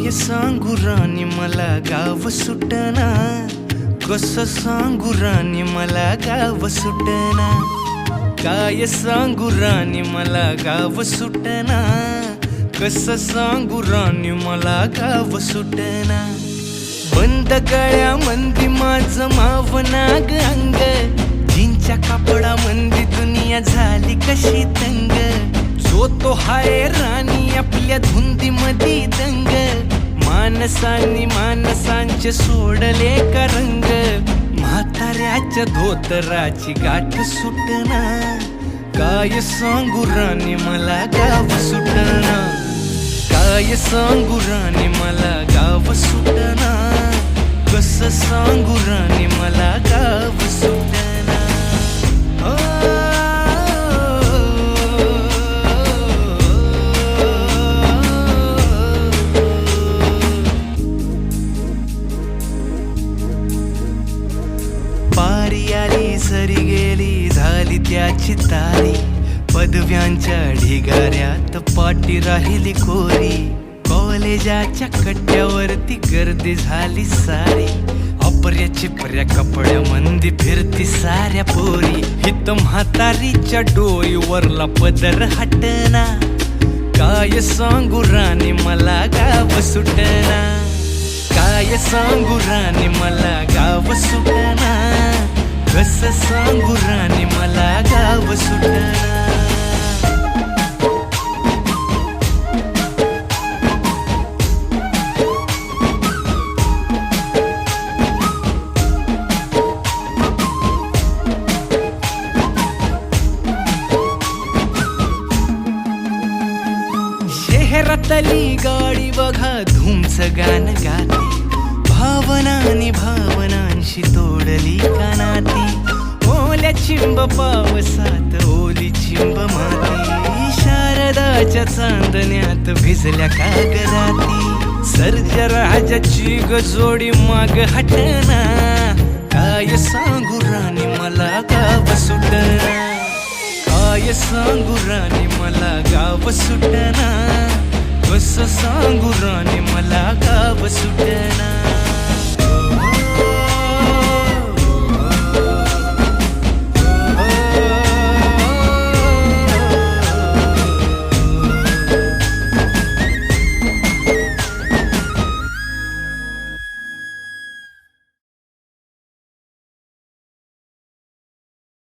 काय सांगू राणी मला गाव सुटना, कसं सांगू राणी मला गाव सुटना, काय सांगू राणी मला गाव सुटना, कसं सांगू राणी मला गाव सुटना। बंद गळ्यामंदी माझं मावनाग अंग, जीनच्या कापडामंदी दुनिया झाली कशी तंग, जो तो हाय राणी आपल्या धुंदीमधी दंग, माणसांनी माणसांचे सोडले का रंग, म्हाताऱ्याच्या धोतराची गाठ सुटना, काय सांगू राणी मला गाव सुटना, काय सांगू राणी मला गाव सुटना, कसं सांगू राणी मला गाव सुटना। पारी आली सरी गेली झाली त्याची तारी, पदव्यांच्या ढिगाऱ्यात पाठी राहिली कोरी, कॉलेजाच्या कट्ट्यावरती गर्दी झाली सारी, अपऱ्या चिपऱ्या कपड्यामंदी फिरती साऱ्या पोरी, हित म्हातारीच्या डोईवरला पदर हटना, काय सांगू राणी मला गाव सुटना, काय सांगू राणी मला गाव सुटना, कसं सांगू राणी मला गाव सुटना। शहरातली गाडी बघा धूमचं गाणं गाते, भावनांनी भावनांशी तोडली कानाती, ओल्या चिंब पावसात ओली चिंब माती, शारदाच्या चांदण्यात भिजल्या कागदाती, सर्जराजाची गजोडी माग हटना, काय सांगू राणी मला गाव सुटना, काय सांगू राणी मला गाव सुटना, कसं सांगू राणी मला गाव सुटना।